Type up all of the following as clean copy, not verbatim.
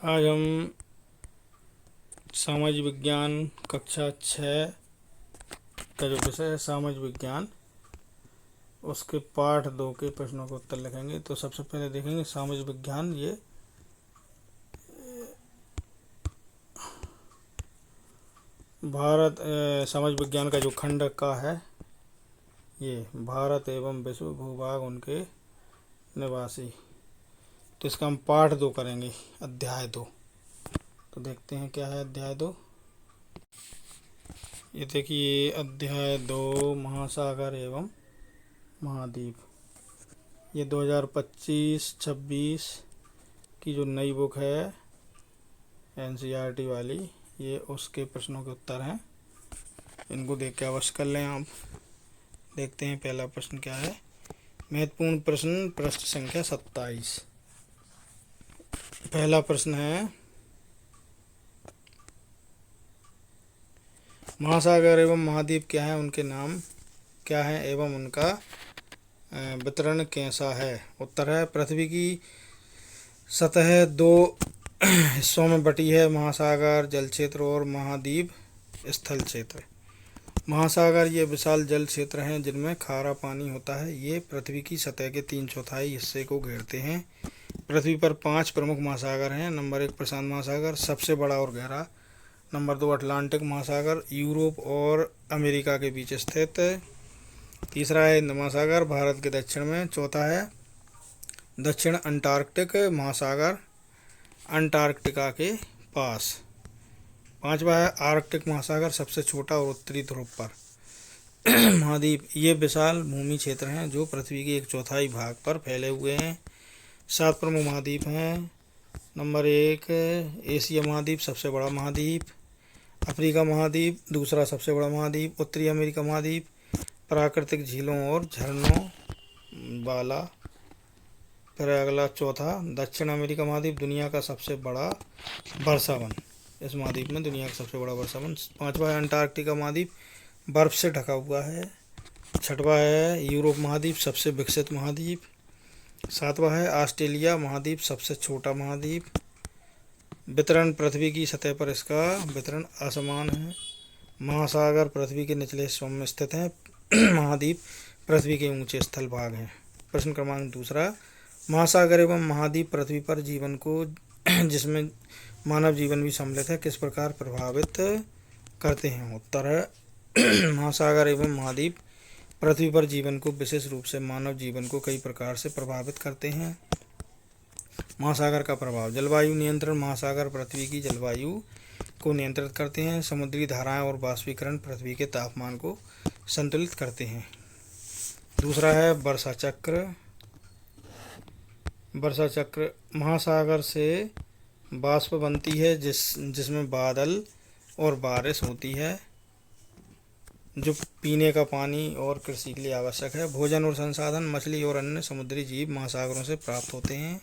आज हम सामाजिक विज्ञान कक्षा 6 का जो विषय है सामाजिक विज्ञान, उसके पाठ 2 के प्रश्नों का उत्तर लिखेंगे। तो सबसे पहले देखेंगे सामाजिक विज्ञान। ये सामाजिक विज्ञान का जो खंड का है, ये भारत एवं विश्व भूभाग उनके निवासी। तो इसका हम पाठ 2 करेंगे, अध्याय 2। तो देखते हैं क्या है अध्याय 2। ये देखिए अध्याय 2 महासागर एवं महाद्वीप। ये 2025-26 की जो नई बुक है एनसीईआरटी वाली, ये उसके प्रश्नों के उत्तर हैं। इनको देख के अवश्य कर लें आप। देखते हैं पहला प्रश्न क्या है। महत्वपूर्ण प्रश्न, पृष्ठ संख्या 27। पहला प्रश्न है, महासागर एवं महाद्वीप क्या है, उनके नाम क्या है एवं उनका वितरण कैसा है। उत्तर है, पृथ्वी की सतह 2 हिस्सों में बटी है, महासागर जल क्षेत्र और महाद्वीप स्थल क्षेत्र। महासागर ये विशाल जल क्षेत्र हैं जिनमें खारा पानी होता है। ये पृथ्वी की सतह के 3/4 हिस्से को घेरते हैं। पृथ्वी पर 5 प्रमुख महासागर हैं। नंबर 1 प्रशांत महासागर, सबसे बड़ा और गहरा। नंबर 2 अटलांटिक महासागर, यूरोप और अमेरिका के बीच स्थित। तीसरा है हिंद महासागर, भारत के दक्षिण में। चौथा है दक्षिण अंटार्कटिक महासागर, अंटार्कटिका के पास। पांचवा है आर्कटिक महासागर, सबसे छोटा और उत्तरी ध्रुव पर। महाद्वीप ये विशाल भूमि क्षेत्र हैं जो पृथ्वी के 1/4 भाग पर फैले हुए हैं। 7 प्रमुख महाद्वीप हैं। नंबर 1 एशिया महाद्वीप, सबसे बड़ा महाद्वीप। अफ्रीका महाद्वीप, दूसरा सबसे बड़ा महाद्वीप। उत्तरी अमेरिका महाद्वीप, प्राकृतिक झीलों और झरनों वाला। फिर अगला चौथा दक्षिण अमेरिका महाद्वीप, दुनिया का सबसे बड़ा वर्षावन। इस महाद्वीप में दुनिया का सबसे बड़ा वर्षावन। पांचवा है अंटार्कटिका महाद्वीप, बर्फ से ढका हुआ है। छठवा है यूरोप महाद्वीप, सबसे विकसित महाद्वीप। सातवां है ऑस्ट्रेलिया महाद्वीप, सबसे छोटा महाद्वीप। वितरण, पृथ्वी की सतह पर इसका वितरण असमान है। महासागर पृथ्वी के निचले हिस्सों में स्थित हैं। महाद्वीप पृथ्वी के ऊंचे स्थल भाग हैं। प्रश्न क्रमांक 2, महासागर एवं महाद्वीप पृथ्वी पर जीवन को, जिसमें मानव जीवन भी सम्मिलित है, किस प्रकार प्रभावित करते हैं। उत्तर है महासागर एवं महाद्वीप पृथ्वी पर जीवन को, विशेष रूप से मानव जीवन को कई प्रकार से प्रभावित करते हैं। महासागर का प्रभाव, जलवायु नियंत्रण, महासागर पृथ्वी की जलवायु को नियंत्रित करते हैं। समुद्री धाराएं और वाष्पीकरण पृथ्वी के तापमान को संतुलित करते हैं। दूसरा है वर्षा चक्र। वर्षा चक्र, महासागर से वाष्प बनती है जिसमें बादल और बारिश होती है, जो पीने का पानी और कृषि के लिए आवश्यक है। भोजन और संसाधन, मछली और अन्य समुद्री जीव महासागरों से प्राप्त होते हैं।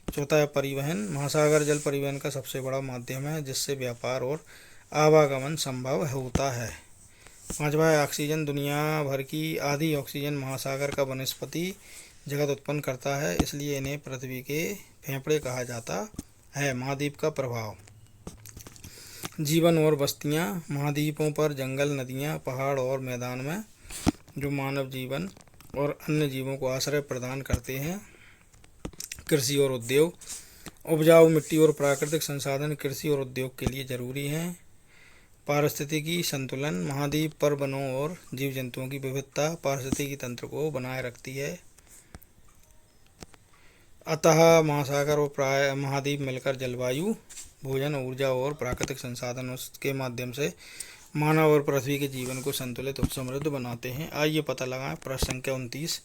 चौथा है परिवहन, महासागर जल परिवहन का सबसे बड़ा माध्यम है जिससे व्यापार और आवागमन संभव होता है। पांचवा है ऑक्सीजन, दुनिया भर की आधी ऑक्सीजन महासागर का वनस्पति जगत उत्पन्न करता है, इसलिए इन्हें पृथ्वी के फेफड़े कहा जाता है। महाद्वीप का प्रभाव, जीवन और बस्तियां, महाद्वीपों पर जंगल, नदियां, पहाड़ और मैदान में जो मानव जीवन और अन्य जीवों को आश्रय प्रदान करते हैं। कृषि और उद्योग, उपजाऊ मिट्टी और प्राकृतिक संसाधन कृषि और उद्योग के लिए जरूरी हैं। पारिस्थितिकी संतुलन, महाद्वीप पर वनों और जीव जंतुओं की विविधता पारिस्थितिकी तंत्र को बनाए रखती है। अतः महासागर और महाद्वीप मिलकर जलवायु, भोजन, ऊर्जा और प्राकृतिक संसाधनों के माध्यम से मानव और पृथ्वी के जीवन को संतुलित और समृद्ध बनाते हैं। आइए पता लगाएं। प्रश्न संख्या 29।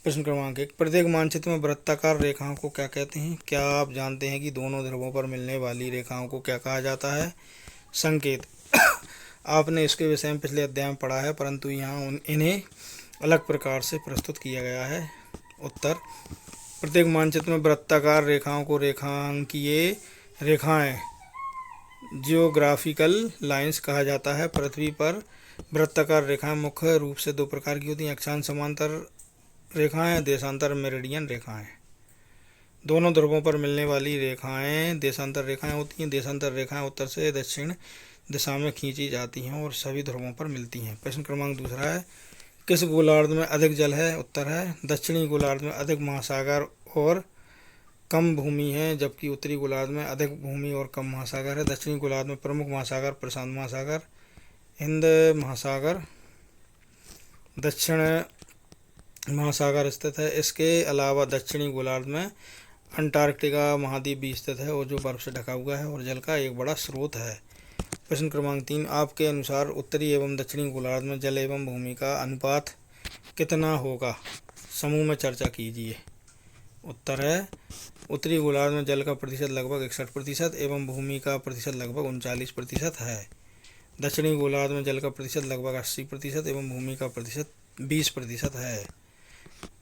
प्रश्न क्रमांक 1, प्रत्येक मानचित्र में वृत्ताकार रेखाओं को क्या कहते हैं। क्या आप जानते हैं कि दोनों ध्रुवों पर मिलने वाली रेखाओं को क्या कहा जाता है। संकेत, आपने इसके विषय में पिछले अध्याय में पढ़ा है, परंतु यहाँ इन्हें अलग प्रकार से प्रस्तुत किया गया है। उत्तर, प्रत्येक मानचित्र में वृत्ताकार रेखाओं को रेखांकीय रेखाएं, जियोग्राफिकल लाइंस कहा जाता है। पृथ्वी पर वृत्ताकार रेखाएं मुख्य रूप से 2 प्रकार की होती हैं, अक्षांश समांतर रेखाएं, देशांतर मेरिडियन रेखाएं। दोनों ध्रुवों पर मिलने वाली रेखाएं देशांतर रेखाएं होती हैं। देशांतर रेखाएं उत्तर से दक्षिण दिशा में खींची जाती हैं और सभी ध्रुवों पर मिलती हैं। प्रश्न क्रमांक दूसरा है, किस गोलार्ध में अधिक जल है? उत्तर है दक्षिणी गोलार्ध में अधिक महासागर और कम भूमि है, जबकि उत्तरी गोलार्ध में अधिक भूमि और कम महासागर है। दक्षिणी गोलार्ध में प्रमुख महासागर प्रशांत महासागर, हिंद महासागर, दक्षिण महासागर स्थित है। इसके अलावा दक्षिणी गोलार्ध में अंटार्कटिका महाद्वीप भी स्थित है और जो बर्फ से ढका हुआ है और जल का एक बड़ा स्रोत है। प्रश्न क्रमांक 3, आपके अनुसार उत्तरी एवं दक्षिणी गोलार्ध में जल एवं भूमि का अनुपात कितना होगा? समूह में चर्चा कीजिए। उत्तर है उत्तरी गोलार्ध में जल का प्रतिशत लगभग 61% एवं भूमि का प्रतिशत लगभग 39% है। दक्षिणी गोलार्ध में जल का प्रतिशत लगभग 80% एवं भूमि का प्रतिशत 20% है।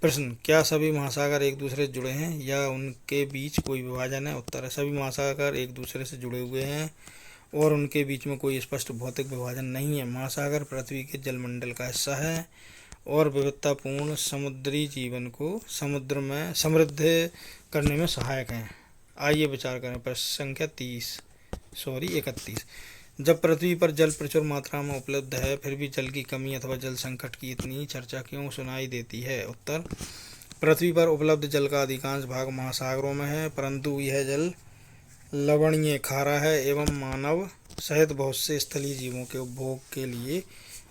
प्रश्न, क्या सभी महासागर एक दूसरे से जुड़े हैं या उनके बीच कोई विभाजन है? उत्तर है सभी महासागर एक दूसरे से जुड़े हुए हैं और उनके बीच में कोई स्पष्ट भौतिक विभाजन नहीं है। महासागर पृथ्वी के जलमंडल का हिस्सा है और विविधतापूर्ण समुद्री जीवन को समुद्र में समृद्ध करने में सहायक हैं। आइए विचार करें। प्रश्न संख्या 31। जब पृथ्वी पर जल प्रचुर मात्रा में उपलब्ध है फिर भी जल की कमी अथवा जल संकट की इतनी चर्चा क्यों सुनाई देती है? उत्तर, पृथ्वी पर उपलब्ध जल का अधिकांश भाग महासागरों में है, परंतु यह जल लवणीय, खारा है एवं मानव सहित बहुत से स्थलीय जीवों के उपभोग के लिए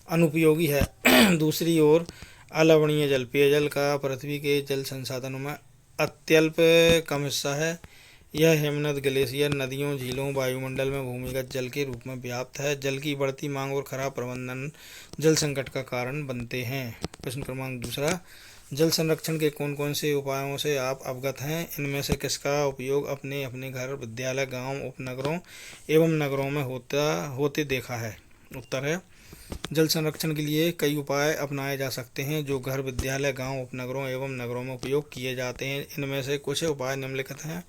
अनुपयोगी है। दूसरी ओर अलवणीय जल पेयजल का पृथ्वी के जल संसाधनों में अत्यल्प कम हिस्सा है। यह हिमनद, ग्लेशियर, नदियों, झीलों, वायुमंडल में भूमिगत जल के रूप में व्याप्त है। जल की बढ़ती मांग और खराब प्रबंधन जल संकट का कारण बनते हैं। प्रश्न क्रमांक दूसरा, जल संरक्षण के कौन कौन से उपायों से आप अवगत हैं? इनमें से किसका उपयोग अपने अपने घर, विद्यालय, गांव, उपनगरों एवं नगरों में होते देखा है? उत्तर है जल संरक्षण के लिए कई उपाय अपनाए जा सकते हैं जो घर, विद्यालय, गांव, उपनगरों एवं नगरों में उपयोग किए जाते हैं। इनमें से कुछ उपाय निम्नलिखित हैं।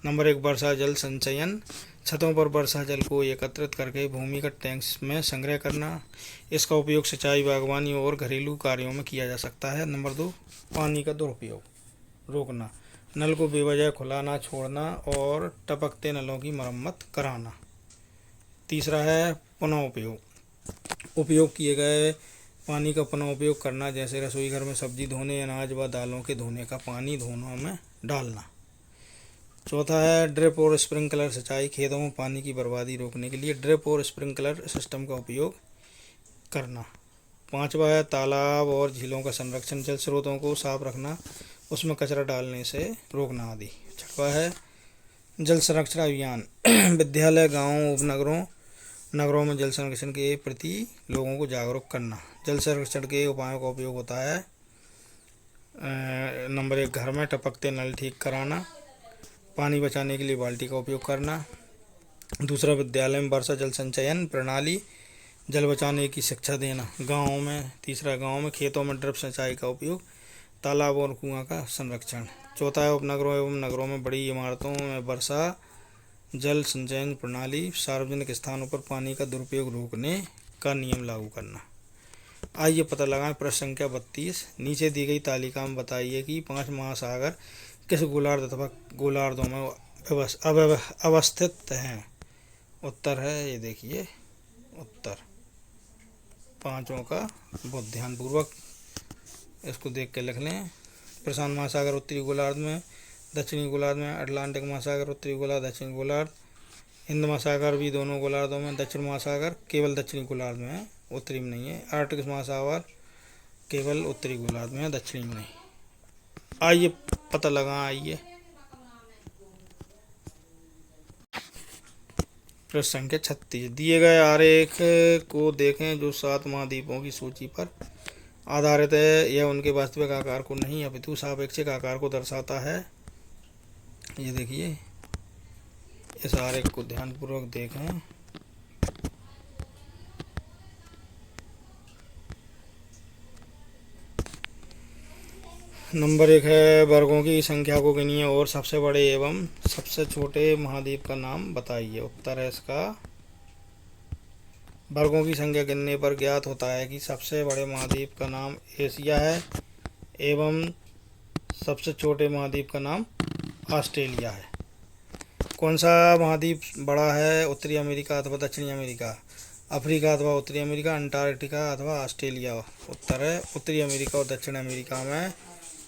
नंबर 1, वर्षा जल संचयन। छतों पर वर्षा जल को एकत्रित करके भूमिगत टैंक्स में संग्रह करना। इसका उपयोग सिंचाई, बागवानी और घरेलू कार्यों में किया जा सकता है। नंबर 2, पानी का दुरुपयोग रोकना। नल को बेवजह खुला ना छोड़ना और टपकते नलों की मरम्मत कराना। तीसरा है पुनः उपयोग किए गए पानी का पुनः उपयोग करना, जैसे रसोई घर में सब्जी धोने, अनाज व दालों के धोने का पानी धोनों में डालना। चौथा है ड्रिप और स्प्रिंकलर सिंचाई। खेतों में पानी की बर्बादी रोकने के लिए ड्रिप और स्प्रिंकलर सिस्टम का उपयोग करना। पांचवा है तालाब और झीलों का संरक्षण। जल स्रोतों को साफ रखना, उसमें कचरा डालने से रोकना आदि। छठवा है जल संरक्षण अभियान। विद्यालय, गाँव, उपनगरों, नगरों में जल संरक्षण के प्रति लोगों को जागरूक करना। जल संरक्षण के उपायों का उपयोग होता है नंबर 1, घर में टपकते नल ठीक कराना। पानी बचाने के लिए बाल्टी का उपयोग करना। दूसरा, विद्यालय में वर्षा जल संचयन प्रणाली, जल बचाने की शिक्षा देना। गाँव में तीसरा, गाँव में खेतों में ड्रिप सिंचाई का उपयोग। तालाब और कुआं का संरक्षण। चौथा है उपनगरों एवं नगरों में बड़ी इमारतों में वर्षा जल संचयन प्रणाली। सार्वजनिक स्थानों पर पानी का दुरुपयोग रोकने का नियम लागू करना। आइए पता लगाएं। प्रश्न संख्या 32, नीचे दी गई तालिका में बताइए कि 5 महासागर किस गोलार्ध अथवा गोलार्धों में अवस्थित हैं? उत्तर है ये देखिए उत्तर पांचों का बहुत ध्यानपूर्वक इसको देख के लिख लें। प्रशांत महासागर उत्तरी गोलार्ध में, दक्षिणी गोलार्ध में। अटलांटिक महासागर उत्तरी गोलार्ध, दक्षिणी गोलार्ध। हिंद महासागर भी दोनों गोलार्धों में। दक्षिण महासागर केवल दक्षिणी गोलार्ध में है, उत्तरी में नहीं है। आर्कटिक महासागर केवल उत्तरी गोलार्ध में है, दक्षिणी में नहीं। आइए पता लगाइए। प्रश्न संख्या 36, दिए गए आरेख को देखें जो 7 महाद्वीपों की सूची पर आधारित है। यह उनके वास्तविक आकार को नहीं अपितु सापेक्षिक आकार को दर्शाता है। ये देखिए, इस आरेख को ध्यानपूर्वक देखें। नंबर 1 है वर्गों की संख्या को गिनिए और सबसे बड़े एवं सबसे छोटे महाद्वीप का नाम बताइए। उत्तर है इसका वर्गों की संख्या गिनने पर ज्ञात होता है कि सबसे बड़े महाद्वीप का नाम एशिया है एवं सबसे छोटे महाद्वीप का नाम ऑस्ट्रेलिया है। कौन सा महाद्वीप बड़ा है? उत्तरी अमेरिका अथवा दक्षिणी अमेरिका, अफ्रीका अथवा उत्तरी अमेरिका, अंटार्कटिका अथवा ऑस्ट्रेलिया। उत्तर है उत्तरी अमेरिका और दक्षिण अमेरिका में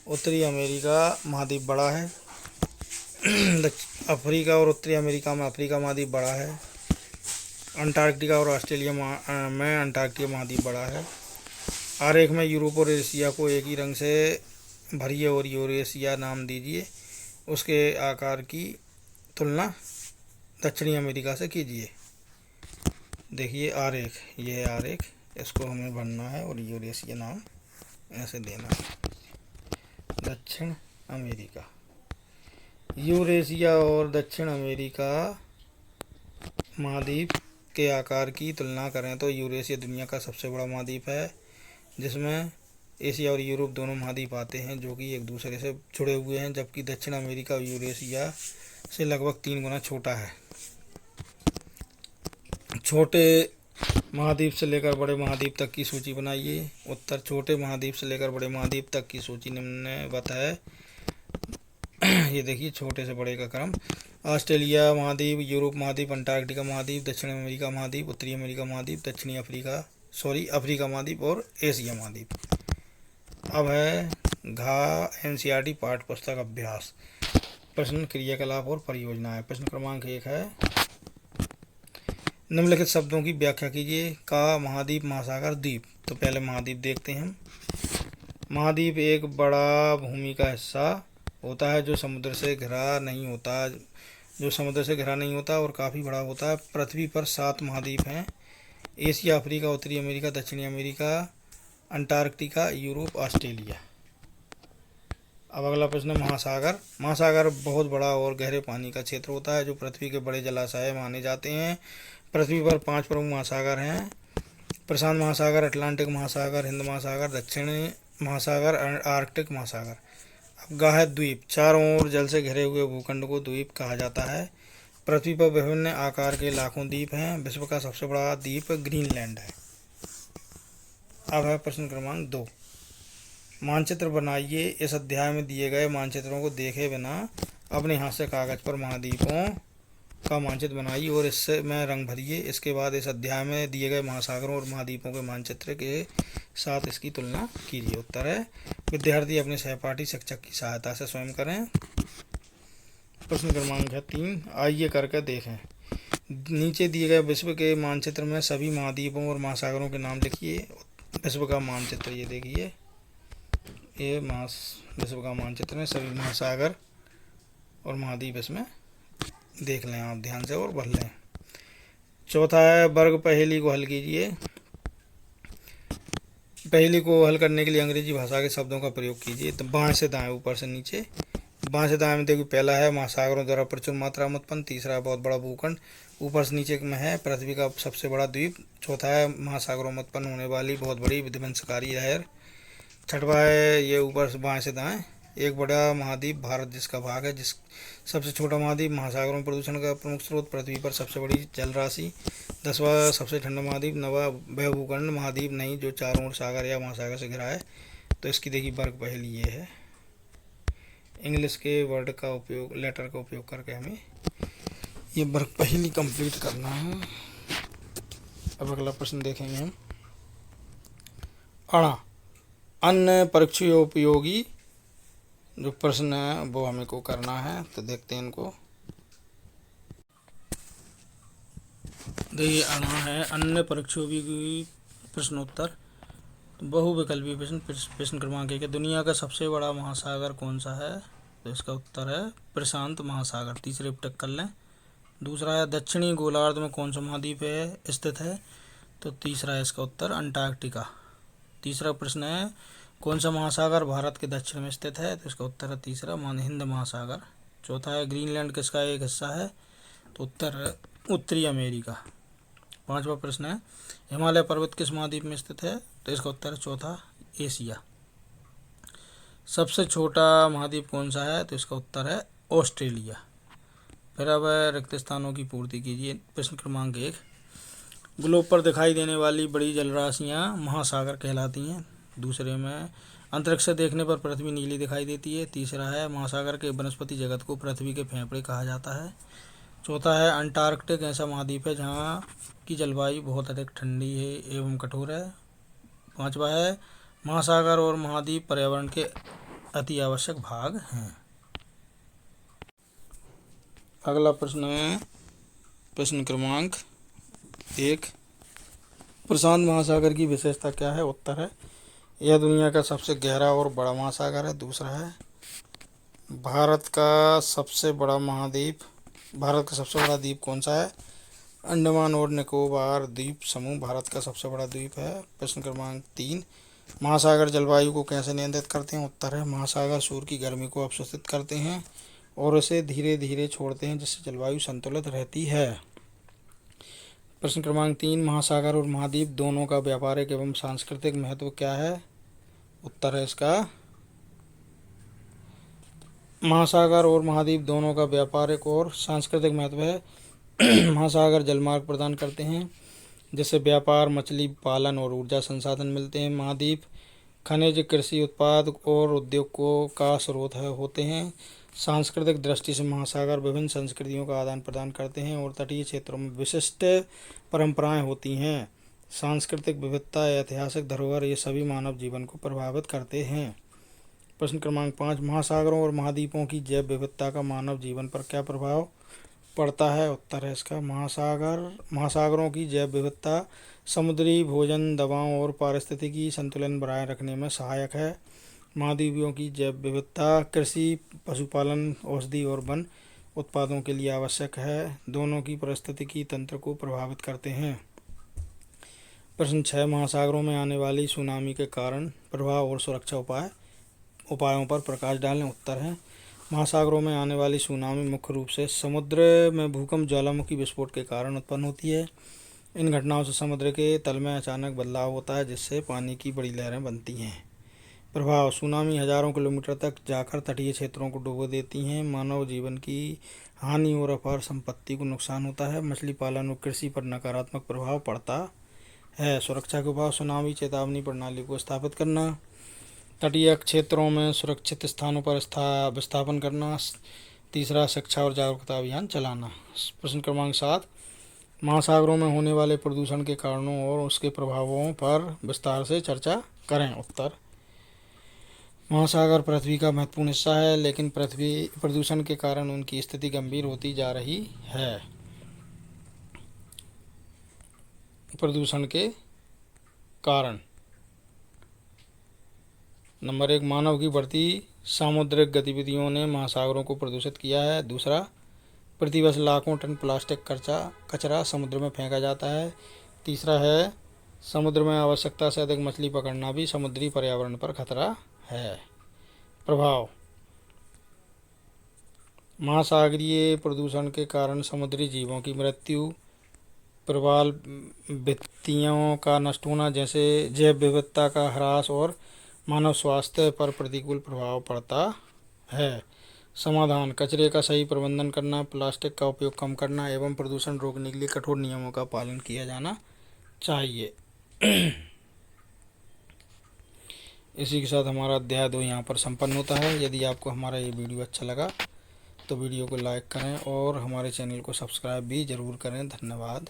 उत्तरी अमेरिका महाद्वीप बड़ा है। अफ्रीका और उत्तरी अमेरिका में अफ्रीका महाद्वीप बड़ा है। अंटार्कटिका और ऑस्ट्रेलिया में अंटार्कटिका महाद्वीप बड़ा है। आरेख में यूरोप और एशिया को एक ही रंग से भरिए और यूरेशिया नाम दीजिए। उसके आकार की तुलना दक्षिणी अमेरिका से कीजिए। देखिए आरेख, ये है आरेख, इसको हमें भरना है और यूरेशिया नाम ऐसे देना है। दक्षिण अमेरिका, यूरेशिया और दक्षिण अमेरिका महाद्वीप के आकार की तुलना करें तो यूरेशिया दुनिया का सबसे बड़ा महाद्वीप है, जिसमें एशिया और यूरोप दोनों महाद्वीप आते हैं जो कि एक दूसरे से जुड़े हुए हैं, जबकि दक्षिण अमेरिका और यूरेशिया से लगभग 3 गुना छोटा है। छोटे महाद्वीप से लेकर बड़े महाद्वीप तक की सूची बनाइए। उत्तर, छोटे महाद्वीप से लेकर बड़े महाद्वीप तक की सूची निम्नवत है। ये देखिए छोटे से बड़े का क्रम। ऑस्ट्रेलिया महाद्वीप, यूरोप महाद्वीप, अंटार्कटिका महाद्वीप, दक्षिण अमेरिका महाद्वीप, उत्तरी अमेरिका महाद्वीप, दक्षिणी अफ्रीका महाद्वीप और एशिया महाद्वीप। अब है घा एनसीईआरटी पाठ्य पुस्तक अभ्यास, प्रश्न, क्रियाकलाप और परियोजनाएं। प्रश्न क्रमांक 1 है, निम्नलिखित शब्दों की व्याख्या कीजिए। का, महाद्वीप, महासागर, द्वीप। तो पहले महाद्वीप देखते हैं हम। महाद्वीप एक बड़ा भूमि का हिस्सा होता है जो समुद्र से घिरा नहीं होता और काफ़ी बड़ा होता है। पृथ्वी पर 7 महाद्वीप हैं: एशिया, अफ्रीका, उत्तरी अमेरिका, दक्षिणी अमेरिका, अंटार्कटिका, यूरोप, ऑस्ट्रेलिया। अब अगला प्रश्न, महासागर। महासागर बहुत बड़ा और गहरे पानी का क्षेत्र होता है जो पृथ्वी के बड़े जलाशय माने जाते हैं। पृथ्वी पर 5 प्रमुख महासागर हैं: प्रशांत महासागर, अटलांटिक महासागर, हिंद महासागर, दक्षिण महासागर, आर्कटिक महासागर। अब गा है द्वीप। चारों ओर जल से घिरे हुए भूखंड को द्वीप कहा जाता है। पृथ्वी पर विभिन्न आकार के लाखों द्वीप हैं। विश्व का सबसे बड़ा द्वीप ग्रीनलैंड है। अब है प्रश्न क्रमांक 2, मानचित्र बनाइए। इस अध्याय में दिए गए मानचित्रों को देखे बिना अपने हाथ से कागज पर महाद्वीपों का मानचित्र बनाइए और इससे में रंग भरिए। इसके बाद इस अध्याय में दिए गए महासागरों और महाद्वीपों के मानचित्र के साथ इसकी तुलना कीजिए। उत्तर है, विद्यार्थी अपने सहपाठी शिक्षक की सहायता से स्वयं करें। प्रश्न क्रमांक 3, आइए करके देखें। नीचे दिए गए विश्व के मानचित्र में सभी महाद्वीपों और महासागरों के नाम लिखिए। विश्व का मानचित्र, ये देखिए, ये विश्व का मानचित्र में सभी महासागर और महाद्वीप इसमें देख लें आप ध्यान से और भर लें। चौथा है, वर्ग पहेली को हल कीजिए। पहेली को हल करने के लिए अंग्रेजी भाषा के शब्दों का प्रयोग कीजिए। तो बाएं से दाएं, ऊपर से नीचे। बाएं से दाएं में देखिए, पहला है महासागरों द्वारा प्रचुर मात्रा में उत्पन्न। तीसरा है बहुत बड़ा भूखंड। ऊपर से नीचे में है पृथ्वी का सबसे बड़ा द्वीप। चौथा है महासागरों में उत्पन्न होने वाली बहुत बड़ी विध्वंसकारी लहर। छठवा है ये ऊपर से बाएं से दाएं, एक बड़ा महाद्वीप भारत जिसका भाग है। जिस सबसे छोटा महाद्वीप, महासागरों में प्रदूषण का प्रमुख स्रोत, पृथ्वी पर सबसे बड़ी जल राशि। 10वां सबसे ठंडा महाद्वीप। 9वां वह भूखंड महाद्वीप नहीं जो चारों ओर सागर या महासागर से घिरा है। तो इसकी देखिए वर्ग पहेली ये है। इंग्लिश के वर्ड का उपयोग, लेटर का उपयोग करके हमें ये वर्ग पहेली कंप्लीट करना है। अब अगला प्रश्न देखेंगे हम। अणा, अन्य परीक्षोपयोगी जो प्रश्न है वो हमें को करना है। तो देखते हैं इनको। देखिए अणा है अन्य परीक्षोपयोगी प्रश्नोत्तर, बहुविकल्पी प्रश्न। प्रश्न क्रमांक 1, दुनिया का सबसे बड़ा महासागर कौन सा है? तो इसका उत्तर है प्रशांत महासागर। तीसरे पे टिक कर लें। दूसरा है, दक्षिणी गोलार्ध में कौन सा महाद्वीप है स्थित है? तो तीसरा है इसका उत्तर अंटार्कटिका। तीसरा प्रश्न है, कौन सा महासागर भारत के दक्षिण में स्थित है? तो इसका उत्तर है तीसरा हिंद महासागर। चौथा है, ग्रीनलैंड किसका एक हिस्सा है? तो उत्तर है उत्तरी अमेरिका। पांचवा प्रश्न है, हिमालय पर्वत किस महाद्वीप में स्थित है? तो इसका उत्तर है चौथा एशिया। सबसे छोटा महाद्वीप कौन सा है? तो इसका उत्तर है ऑस्ट्रेलिया। फिर अब रिक्त स्थानों की पूर्ति कीजिए। प्रश्न क्रमांक 1, ग्लोब पर दिखाई देने वाली बड़ी जलराशियाँ महासागर कहलाती हैं। दूसरे में अंतरिक्ष से देखने पर पृथ्वी नीली दिखाई देती है। तीसरा है महासागर के वनस्पति जगत को पृथ्वी के फेफड़े कहा जाता है। चौथा है अंटार्कटिक ऐसा महाद्वीप है जहाँ की जलवायु बहुत अधिक ठंडी है एवं कठोर है। पांचवा है महासागर और महाद्वीप पर्यावरण के अति आवश्यक भाग हैं। अगला प्रश्न है प्रश्न क्रमांक 1, प्रशांत महासागर की विशेषता क्या है? उत्तर है यह दुनिया का सबसे गहरा और बड़ा महासागर है। दूसरा है भारत का सबसे बड़ा द्वीप कौन सा है? अंडमान और निकोबार द्वीप समूह भारत का सबसे बड़ा द्वीप है। प्रश्न क्रमांक 3, महासागर जलवायु को कैसे नियंत्रित करते हैं? उत्तर है महासागर सूर्य की गर्मी को अवशोषित करते हैं और उसे धीरे धीरे छोड़ते हैं जिससे जलवायु संतुलित रहती है। प्रश्न क्रमांक 3, महासागर और महाद्वीप दोनों का व्यापारिक एवं सांस्कृतिक महत्व क्या है? उत्तर है इसका महासागर और महाद्वीप दोनों का व्यापारिक और सांस्कृतिक महत्व है। महासागर जलमार्ग प्रदान करते हैं जिससे व्यापार, मछली पालन और ऊर्जा संसाधन मिलते हैं। महाद्वीप खनिज, कृषि उत्पाद और उद्योग का स्रोत होते हैं। सांस्कृतिक दृष्टि से महासागर विभिन्न संस्कृतियों का आदान प्रदान करते हैं और तटीय क्षेत्रों में विशिष्ट परंपराएं होती हैं। सांस्कृतिक विविधता, ऐतिहासिक धरोहर ये सभी मानव जीवन को प्रभावित करते हैं। प्रश्न क्रमांक 5, महासागरों और महाद्वीपों की जैव विविधता का मानव जीवन पर क्या प्रभाव पड़ता है? उत्तर है इसका महासागरों की जैव विविधता समुद्री भोजन, दवाओं और पारिस्थितिकी संतुलन बनाए रखने में सहायक है। महाद्वीपों की जैव विविधता कृषि, पशुपालन, औषधि और वन उत्पादों के लिए आवश्यक है। दोनों की पारिस्थितिकी तंत्र को प्रभावित करते हैं। प्रश्न 6, महासागरों में आने वाली सुनामी के कारण, प्रभाव और सुरक्षा उपायों पर प्रकाश डालें। उत्तर है महासागरों में आने वाली सुनामी मुख्य रूप से समुद्र में भूकंप, ज्वालामुखी विस्फोट के कारण उत्पन्न होती है। इन घटनाओं से समुद्र के तल में अचानक बदलाव होता है जिससे पानी की बड़ी लहरें बनती हैं। प्रभाव, सुनामी हजारों किलोमीटर तक जाकर तटीय क्षेत्रों को डुबो देती हैं। मानव जीवन की हानि और अपार संपत्ति को नुकसान होता है। मछली पालन और कृषि पर नकारात्मक प्रभाव पड़ता है। सुरक्षा के उपाय, सुनामी चेतावनी प्रणाली को स्थापित करना, तटीय क्षेत्रों में सुरक्षित स्थानों पर विस्थापन करना। तीसरा, शिक्षा और जागरूकता अभियान चलाना। प्रश्न क्रमांक 7, महासागरों में होने वाले प्रदूषण के कारणों और उसके प्रभावों पर विस्तार से चर्चा करें। उत्तर, महासागर पृथ्वी का महत्वपूर्ण हिस्सा है लेकिन पृथ्वी प्रदूषण के कारण उनकी स्थिति गंभीर होती जा रही है। प्रदूषण के कारण नंबर 1, मानव की बढ़ती सामुद्रिक गतिविधियों ने महासागरों को प्रदूषित किया है। दूसरा, प्रतिवर्ष लाखों टन प्लास्टिक कचरा समुद्र में फेंका जाता है। तीसरा है समुद्र में आवश्यकता से अधिक मछली पकड़ना भी समुद्री पर्यावरण पर खतरा है। प्रभाव, महासागरीय प्रदूषण के कारण समुद्री जीवों की मृत्यु, प्रवाल भित्तियों का नष्ट होना जैसे जैव विविधता का ह्रास और मानव स्वास्थ्य पर प्रतिकूल प्रभाव पड़ता है। समाधान, कचरे का सही प्रबंधन करना, प्लास्टिक का उपयोग कम करना एवं प्रदूषण रोकने के लिए कठोर नियमों का पालन किया जाना चाहिए। इसी के साथ हमारा अध्याय 2 यहाँ पर संपन्न होता है। यदि आपको हमारा ये वीडियो अच्छा लगा तो वीडियो को लाइक करें और हमारे चैनल को सब्सक्राइब भी ज़रूर करें। धन्यवाद।